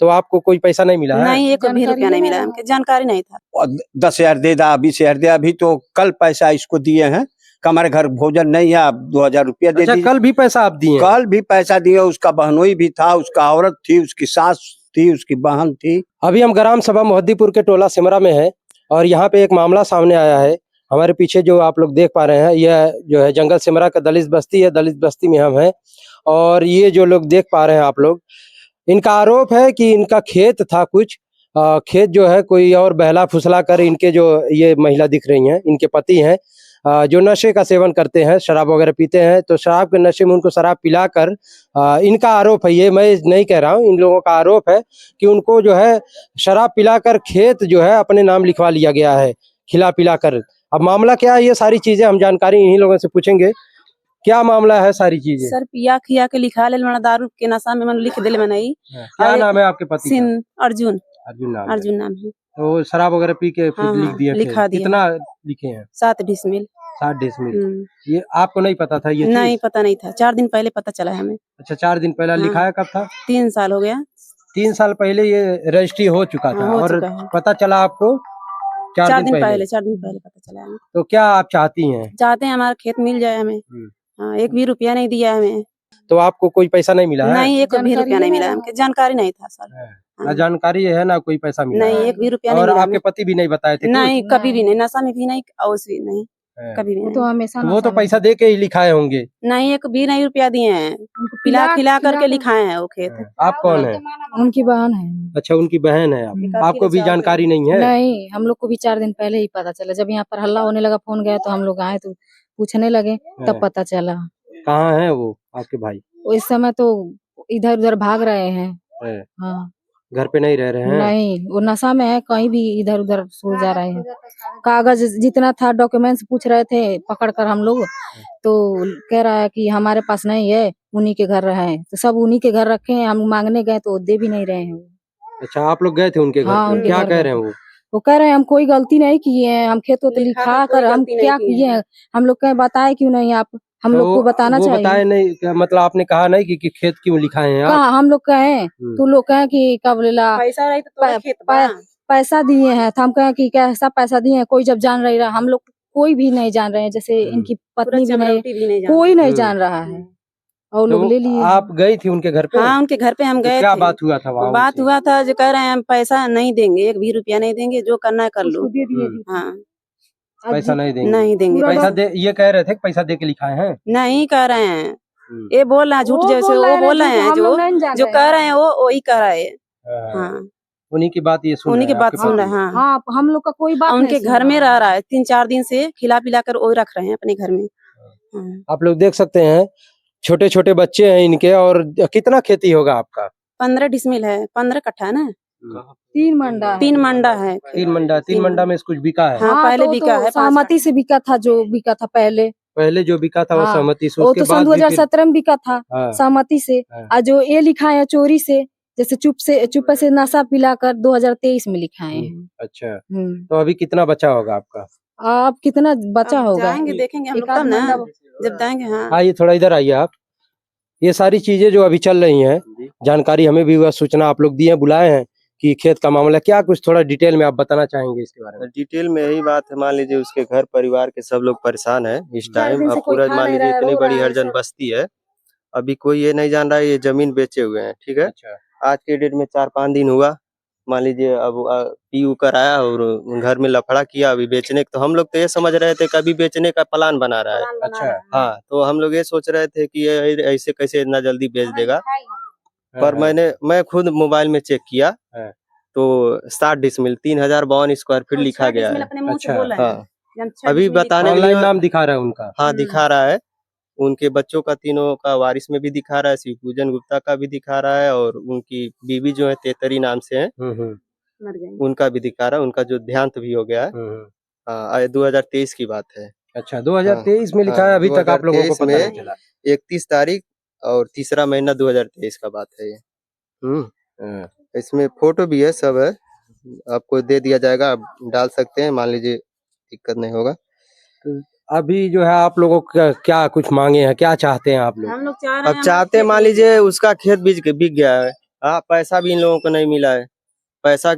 तो आपको कोई पैसा नहीं मिला है? नहीं, एक भी रुपया नहीं मिला, हमको जानकारी नहीं था। और 10,000 दे दा, 20,000 दे, अभी तो कल पैसा इसको दिए हैं कि हमारे घर भोजन नहीं है, आप 2,000 रुपया दे अच्छा, दीजिए। कल भी पैसा आप दिए? कल भी पैसा दिए, उसका बहनोई भी था, उसका औरत थी, उसकी सास थी, उसकी बहन थी। अभी हम ग्राम सभा मोहद्दीपुर के टोला सिमरा में है और यहाँ पे एक मामला सामने आया है। हमारे पीछे जो आप लोग देख पा रहे हैं, यह जो है जंगल सिमरा का दलित बस्ती है। दलित बस्ती में हम हैं और ये जो लोग देख पा रहे हैं आप लोग, इनका आरोप है कि इनका खेत था कुछ, खेत जो है कोई और बहला फुसला कर इनके जो ये महिला दिख रही हैं, इनके पति हैं, जो नशे का सेवन करते हैं, शराब वगैरह पीते हैं। तो शराब के नशे में उनको शराब पिलाकर, इनका आरोप है, ये मैं नहीं कह रहा हूँ, इन लोगों का आरोप है कि उनको जो है शराब पिलाकर खेत जो है अपने नाम लिखवा लिया गया है, खिला पिला कर। अब मामला क्या है, ये सारी चीजें हम जानकारी इन्हीं लोगों से पूछेंगे। क्या मामला है सारी चीजें? सर पिया खिया के लिखा ले, मैंने दारू के नशा में मैंने लिख दिल में नहीं। क्या नाम है आपके पति का? अर्जुन। अर्जुन नाम है। तो शराब वगैरह पी के फिर लिख दिया? लिखा दिया। कितना लिखे हैं? 7 डिसमिल। 7 डिसमिल। ये आपको नहीं पता था ये? नहीं, पता नहीं था, 4 दिन पहले पता चला हमें। अच्छा, 4 दिन पहले लिखाया कब था? 3 साल हो गया। 3 साल पहले ये रजिस्ट्री हो चुका था। हो और चुका है। पता चला आपको 4 दिन पहले? 4 दिन पहले पता चला हमें। तो क्या आप चाहती हैं? चाहते हैं हमारा खेत मिल जाए हमें। हाँ, एक भी रुपया नहीं दिया हमें। तो आपको कोई पैसा नहीं मिला है? नहीं, एक भी रुपया नहीं मिला, हमको जानकारी नहीं था सर। ना जानकारी है ना कोई पैसा मिला? नहीं, एक भी रुपया नहीं और मिला। आपके पति भी नहीं बताए थे? नहीं, कभी भी नहीं, नशा में भी नहीं, और भी नहीं, कभी भी नहीं। तो हमेशा वो तो पैसा दे के ही लिखाए होंगे? नहीं, एक भी नहीं रुपया दिए हैं, पिला खिला करके लिखाए हैं वो खेत। आप कौन है? उनकी बहन है। अच्छा, उनकी बहन है आप। आपको भी जानकारी नहीं है? नहीं, हम लोग को भी 4 दिन पहले ही पता चला। जब यहाँ पर हल्ला होने लगा, फोन गया तो हम लोग आए तो पूछने लगे, तब पता चला। कहाँ है वो आपके भाई? इस समय तो इधर उधर भाग रहे हैं। हाँ, घर पे नहीं रह रहे हैं? नहीं, वो नशा में है, कहीं भी इधर उधर सो जा रहे हैं। कागज जितना था, डॉक्यूमेंट्स पूछ रहे थे पकड़ कर हम लोग, तो कह रहा है कि हमारे पास नहीं है, उन्हीं के घर रहे। तो सब उन्हीं के घर रखे हैं, हम मांगने गए तो दे भी नहीं रहे हैं। अच्छा, आप लोग गए थे उनके घर? हाँ, क्या कह रहे हैं वो? वो कह रहे हैं हम कोई गलती नहीं किए हैं, हम खेत तो लिखा कर हम क्या किए हैं, हम लोग कहीं बताए क्यों नहीं आप, हम लोग को बताना चाहिए। बताए नहीं क्या? मतलब आपने कहा नहीं कि खेत क्यों लिखाए हैं? कहा हम लोग कहें तो लोग कहें कि कब लेला पैसा दिए हैं, तो हम कहें कि कैसा पैसा दिए हैं, कोई जब जान रही रहा, हम लोग कोई भी नहीं जान रहे हैं, जैसे इनकी पत्नी भी नहीं, कोई नहीं जान रहा है, और लोग ले लिए। आप गई थी उनके घर पे? हाँ, उनके घर पे हम गए। क्या बात हुआ था वहाँ? बात हुआ था जो कह रहे हैं हम पैसा नहीं देंगे, एक भी रुपया नहीं देंगे, जो करना है कर लो। हाँ, पैसा नहीं देंगे? नहीं देंगे पैसा दे, ये कह रहे थे कि पैसा दे के लिखाए हैं? नहीं कह रहे हैं, ये बोल रहा है झूठ, जैसे वो बोल रहे हैं, जो कह रहे हैं वो वही कह रहा है। हाँ, उन्हीं की बात ये सुन उन्हीं की बात सुन रहे हैं। हाँ, हम लोग का कोई बात नहीं। उनके घर में रह रहा है, 3-4 दिन से खिला पिला कर वो रख रहे हैं अपने घर में। आप लोग देख सकते हैं, छोटे छोटे बच्चे हैं इनके। और कितना खेती होगा आपका? 15 डिसमिल है, 15 कट्ठा ना। 3 मंडा है। 3 मंडा है। 3 मंडा में कुछ बिका है? हाँ, पहले बिका है, सहमति से बिका था, जो बिका था पहले जो बिका था वो सहमति से, वो तो सन 2017 में बिका था सहमति से। और जो ये लिखा है चोरी से, जैसे चुप से नशा पिलाकर 2023 में लिखाए हैं। अच्छा, तो अभी कितना बचा होगा आपका? आप कितना बचा होगा? जाएंगे देखेंगे हम लोग तब ना, जब जाएंगे। हाँ, आइए थोड़ा इधर आइए आप। ये सारी चीजें जो अभी चल रही हैं, जानकारी हमें भी हुआ, सूचना आप लोग दिए, बुलाए हैं कि खेत का मामला क्या, कुछ थोड़ा डिटेल में आप बताना चाहेंगे इसके बारे में? डिटेल में यही बात है, मान लीजिए उसके घर परिवार के सब लोग परेशान है इस टाइम। अब पूरा मान लीजिए इतनी बड़ी हरिजन बस्ती है, अभी कोई ये नहीं जान रहा है ये जमीन बेचे हुए हैं। ठीक है, आज के डेट में 4-5 दिन हुआ, मान लीजिए अब पी ऊ कर आया और घर में लफड़ा किया अभी बेचने। तो हम लोग तो ये समझ रहे थे कभी बेचने का प्लान बना रहा है। अच्छा, हाँ, तो हम लोग ये सोच रहे थे कि ये ऐसे कैसे इतना जल्दी बेच देगा। पर मैं खुद मोबाइल में चेक किया तो 60 डिसमिल 3052 स्क्वायर फीट लिखा गया है। अच्छा, हाँ, अभी बताने ऑनलाइन नाम दिखा रहा है उनका? हाँ, दिखा रहा है। उनके बच्चों का, तीनों का वारिस में भी दिखा रहा है, शिवपूजन गुप्ता का भी दिखा रहा है, और उनकी बीवी जो है तेतरी नाम से है, उनका भी दिखा रहा है। उनका जो देहांत भी हो गया है। हाँ, 2023 की बात है। अच्छा, 2023 में लिखा है, अभी तक आप लोगों को पता नहीं चला? 31 तारीख और 3रा महीना 2023 का बात है ये। इसमें फोटो भी है, सब है, आपको दे दिया जाएगा, आप डाल सकते हैं, मान लीजिए दिक्कत नहीं होगा। तो अभी जो है आप लोगों का क्या कुछ मांगे हैं, क्या चाहते हैं आप लोग? हम लोग चाह रहे हैं, अब चाहते हैं, मान लीजिए उसका खेत बिक गया है, हाँ, पैसा भी इन लोगों को नहीं मिला है। पैसा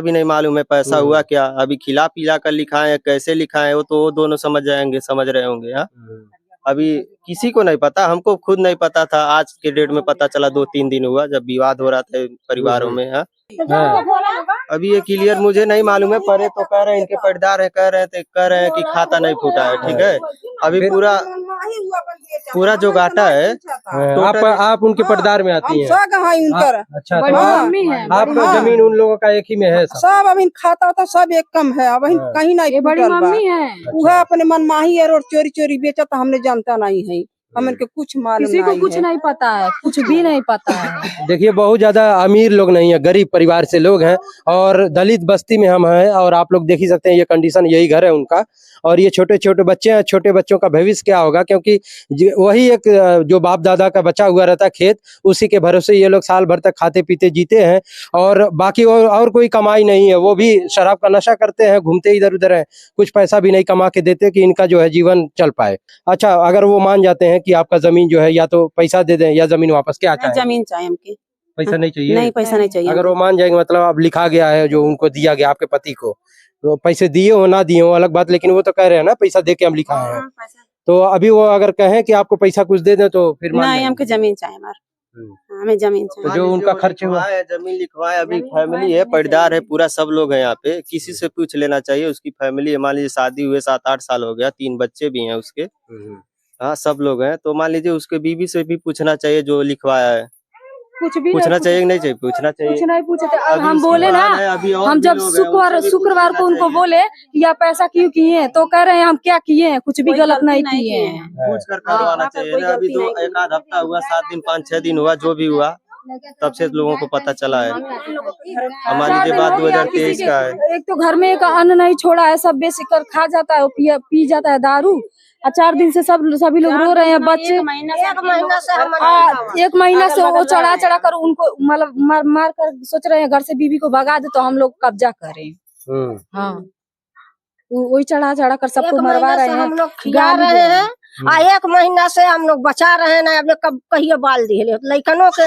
भी नहीं मालूम है पैसा हुआ क्या। अभी खिला पिला कर लिखाए हैं, कैसे लिखाए वो तो वो दोनों समझ रहे होंगे। हाँ, अभी किसी को नहीं पता, हमको खुद नहीं पता था। आज के डेट में पता चला, 2-3 दिन हुआ जब विवाद हो रहा था परिवारों में। हाँ, अभी ये क्लियर मुझे नहीं मालूम है। परे तो कह रहे हैं इनके पटदार है, कह रहे हैं कि खाता नहीं फूटा है। ठीक है, अभी पूरा जो घाटा है आप उनके पटदार में आती हैं। अच्छा, तो आप जमीन उन लोगों का एक ही में है सब अभी खाता होता सब एक कम है। अब कहीं नहीं बड़ी मम्मी है, वह अपने मनमाही है और चोरी चोरी बेचा तो हमने जानता नहीं है। हमें के कुछ मालूम किसी को कुछ नहीं पता है, कुछ भी नहीं पता है। देखिए, बहुत ज्यादा अमीर लोग नहीं है, गरीब परिवार से लोग हैं और दलित बस्ती में हम हैं। और आप लोग देख ही सकते हैं ये कंडीशन, यही घर है उनका। और ये छोटे छोटे बच्चे हैं, छोटे बच्चों का भविष्य क्या होगा, क्योंकि वही एक जो बाप दादा का बचा हुआ रहता है खेत, उसी के भरोसे ये लोग साल भर तक खाते पीते जीते हैं। और बाकी और कोई कमाई नहीं है, वो भी शराब का नशा करते हैं, घूमते इधर उधर हैं, कुछ पैसा भी नहीं कमा के देते कि इनका जो है जीवन चल पाए। अच्छा, अगर वो मान जाते हैं कि आपका जमीन जो है या तो पैसा दे दें या जमीन वापस, क्या चाहें? जमीन चाहिए हमके। पैसा नहीं चाहिए? नहीं, पैसा नहीं चाहिए। अगर वो मान जाएंगे, मतलब अब लिखा गया है जो उनको दिया गया आपके पति को, तो पैसे दिए हो ना दिए हो अलग बात, लेकिन वो तो कह रहे हैं ना पैसा दे के हम लिखाए हैं। तो अभी वो अगर कहें कि आपको पैसा कुछ दे दें तो फिर नहीं, हमको जमीन चाहिए। हमें जमीन चाहिए। तो जो उनका खर्च हुआ है जमीन लिखवाए। अभी फैमिली है, पटदार है, पूरा सब लोग हैं यहाँ पे। किसी से पूछ लेना चाहिए, उसकी फैमिली है। मान लीजिए शादी हुए 7-8 साल हो गया, 3 बच्चे भी हैं उसके। हाँ, सब लोग हैं। तो मान लीजिए उसके बीवी से भी पूछना चाहिए जो लिखवाया है। कुछ भी पूछना चाहिए कि नहीं चाहिए? पूछना चाहिए। कुछ नहीं पूछते। अब हम बोले ना, हम जब शुक्रवार को उनको बोले कि आप पैसा क्यों किए हैं, तो कह रहे हैं हम क्या किए हैं, कुछ भी गलत नहीं किए हैं। पूछ कर करवाना चाहिए। अभी तो 1 हफ्ता हुआ, 7 दिन 5-6 दिन हुआ, जो भी हुआ तब से लोगों को पता चला है। हमारी ये बात 2023 का है। एक तो घर में एक अन्न नहीं छोड़ा है, सब बेच कर खा जाता है, पी जाता है दारू। 4 दिन से सभी लोग रो रहे हैं। बच्चे 1 महीना से वो चढ़ा कर उनको मतलब मार कर सोच रहे हैं घर से बीवी को भगा दे तो हम लोग कब्जा करें। हाँ, वही चढ़ा कर सबको मरवा रहे हैं, हम लोग खिला रहे हैं। 1 महीना से हम लोग बचा रहे हैं। अब कब कहिए बाल दिए लइकनों के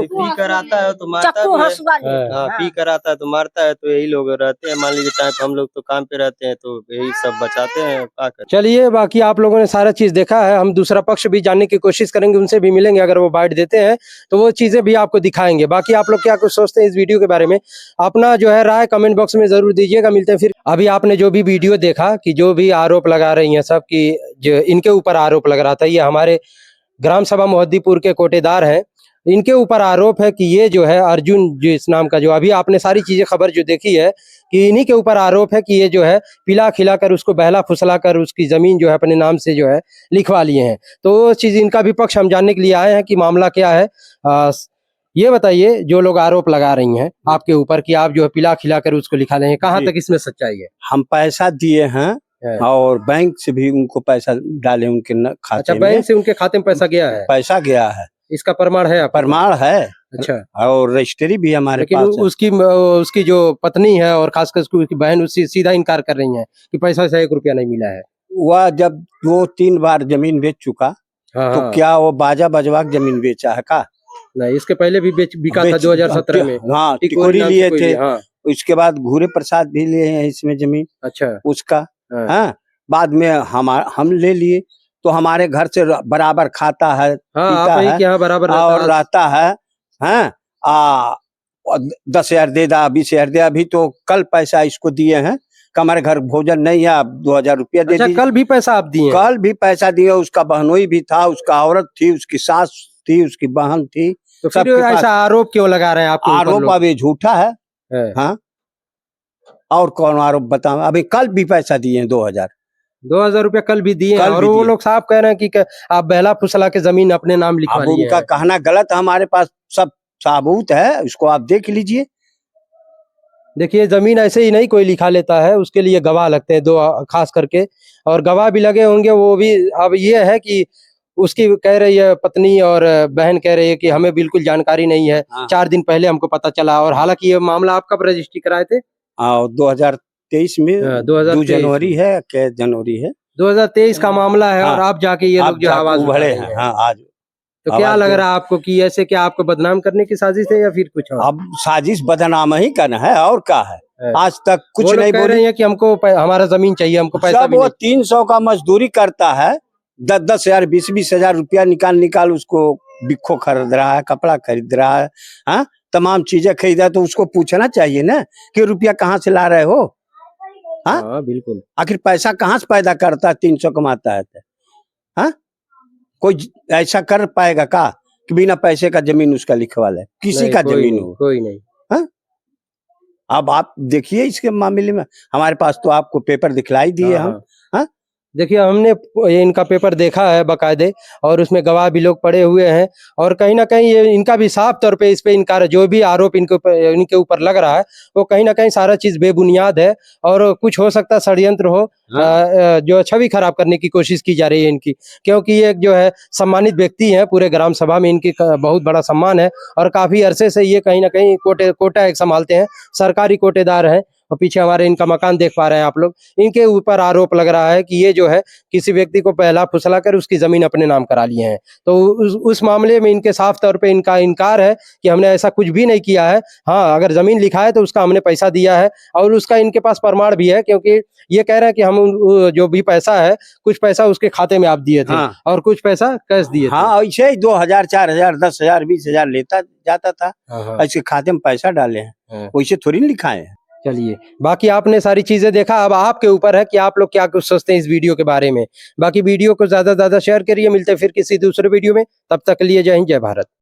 पी कर आता है तो मारता चक्कू है। हंसुआ हाँ, पी कर आता है तो मारता है। तो यही लोग रहते हैं। मान लीजिए टाइम हम लोग तो काम पे रहते हैं, तो यही सब बचाते हैं। चलिए, बाकी आप लोगों ने सारा चीज देखा है। हम दूसरा पक्ष भी जानने की कोशिश करेंगे, उनसे भी मिलेंगे। अगर वो बाइट देते हैं तो वो चीजें भी आपको दिखाएंगे। बाकी आप लोग क्या कुछ सोचते हैं इस वीडियो के बारे में, अपना जो है राय कमेंट बॉक्स में जरूर दीजिएगा। मिलते हैं फिर। अभी आपने जो भी वीडियो देखा कि जो भी आरोप लगा रही हैं सब, की जो इनके ऊपर आरोप लग रहा था, ये हमारे ग्राम सभा मोहद्दीपुर के कोटेदार हैं। इनके ऊपर आरोप है कि ये जो है अर्जुन जो इस नाम का, जो अभी आपने सारी चीजें खबर जो देखी है, कि इन्हीं के ऊपर आरोप है कि ये जो है पिला खिला कर उसको बहला फुसला कर उसकी जमीन जो है अपने नाम से जो है लिखवा लिए हैं। तो वो चीज इनका भी पक्ष हम जानने के लिए आए हैं कि मामला क्या है। ये बताइए, जो लोग आरोप लगा रही हैं आपके ऊपर कि आप जो है पिला खिला कर उसको लिखा रहे हैं, कहाँ तक इसमें सच्चाई है? हम पैसा दिए हैं और बैंक से भी उनको पैसा डाले उनके खाते अच्छा, बैंक से उनके खाते में पैसा गया है? पैसा गया है, इसका प्रमाण है? प्रमाण है। अच्छा, और रजिस्ट्री भी हमारे लेकिन पास उसकी जो पत्नी है और खासकर उसकी बहन उससे सीधा इनकार कर रही हैं कि पैसा से 1 रुपया नहीं मिला है। वह जब 2-3 बार जमीन बेच चुका, हाँ, तो क्या वो बाजा बजवा जमीन बेचा है का? नहीं, इसके पहले भी बिका था 2017 में। हाँ, टिकोरी लिए थे। हाँ, उसके बाद घूरे प्रसाद भी लिए हैं इसमें जमीन। अच्छा, उसका हाँ, बाद में हम ले लिए, तो हमारे घर से बराबर खाता है, पीता है, क्या बराबर और रहता है। 10,000 दे दा, 20,000 दे। अभी तो कल पैसा इसको दिए हैं, हमारे घर भोजन नहीं है, 2,000 रुपया दे दीजिए। कल भी पैसा आप दिए? कल भी पैसा दिए। उसका बहनोई भी था, उसका औरत थी, उसकी सास थी, उसकी बहन थी। तो फिर ऐसा आरोप क्यों लगा रहे हैं आप? आरोप अभी झूठा है। हाँ, और कौन आरोप बताओ? अभी कल भी पैसा दिए 2,000 रुपया कल भी दिए, और वो लोग साफ कह रहे हैं कि आप बहला फुसला के जमीन अपने नाम लिखवा लिए। उनका कहना गलत है, हमारे पास सब सबूत है, उसको आप देख लीजिए। देखिए, जमीन ऐसे ही नहीं कोई लिखा लेता है, उसके लिए गवाह लगते हैं 2 खास करके, और गवाह भी लगे होंगे वो भी। अब ये है कि उसकी कह रही है पत्नी और बहन कह रही है कि हमें बिल्कुल जानकारी नहीं है। 4 दिन पहले हमको पता चला। और हालांकि ये मामला आप कब रजिस्ट्री कराए थे? 2023 में 2 जनवरी है, क्या जनवरी है, 2023 का मामला है। और आप जाके ये लोग जो आवाज उभरे हैं। हाँ, आज तो क्या लग रहा है आपको कि ऐसे क्या आपको बदनाम करने की साजिश है या फिर कुछ और? अब साजिश बदनाम ही करना है और क्या है। आज तक कुछ वो लोग नहीं कह बोली। रहे हैं कि हमको हमारा जमीन चाहिए, हमको पैसा सब भी वो नहीं। 300 का मजदूरी करता है, 10-10 हजार 20-20 हजार रुपया निकाल उसको बिक्खो खरीद रहा है, कपड़ा खरीद रहा है, हाँ तमाम चीजें खरीदा। तो उसको पूछना चाहिए ना कि रुपया कहाँ से ला रहे हो। हाँ बिल्कुल। आखिर पैसा कहाँ से पैदा करता है, 300 कमाता है तो हाँ कोई ऐसा कर पाएगा का कि बिना पैसे का जमीन उसका लिखवा ले, किसी का जमीन हो। कोई नहीं। हाँ अब आप देखिए इसके मामले में हमारे पास तो आपको पेपर दिखलाई दिए हम। हाँ देखिए हमने ये इनका पेपर देखा है बकायदे, और उसमें गवाह भी लोग पड़े हुए हैं, और कहीं ना कहीं ये इनका भी साफ तौर पे इस पे इनकार, जो भी आरोप इनके ऊपर लग रहा है वो कहीं ना कहीं सारा चीज बेबुनियाद है, और कुछ हो सकता है षड्यंत्र हो। जो छवि खराब करने की कोशिश की जा रही है इनकी, क्योंकि ये जो है सम्मानित व्यक्ति हैं, पूरे ग्राम सभा में इनकी बहुत बड़ा सम्मान है, और काफी अरसे से ये कहीं ना कहीं कोटा एक संभालते हैं, सरकारी कोटेदार हैं। और पीछे हमारे इनका मकान देख पा रहे हैं आप लोग। इनके ऊपर आरोप लग रहा है कि ये जो है किसी व्यक्ति को पहला फुसला कर उसकी जमीन अपने नाम करा लिए हैं। तो उस मामले में इनके साफ तौर पे इनका इनकार है कि हमने ऐसा कुछ भी नहीं किया है। हाँ अगर जमीन लिखा है तो उसका हमने पैसा दिया है, और उसका इनके पास प्रमाण भी है, क्योंकि ये कह रहे हैं कि हम जो भी पैसा है कुछ पैसा उसके खाते में आप दिए थे। हाँ। और कुछ पैसा कैश दिए थे। हाँ ऐसे ही 2000 4000 10,000 20,000 लेता जाता था। ऐसे खाते में पैसा डाले हैं, वैसे थोड़ी लिखाए हैं। चलिए बाकी आपने सारी चीजें देखा, अब आपके ऊपर है कि आप लोग क्या कुछ सोचते हैं इस वीडियो के बारे में। बाकी वीडियो को ज्यादा से ज्यादा शेयर करिए। मिलते हैं फिर किसी दूसरे वीडियो में, तब तक के लिए जय हिंद जय भारत।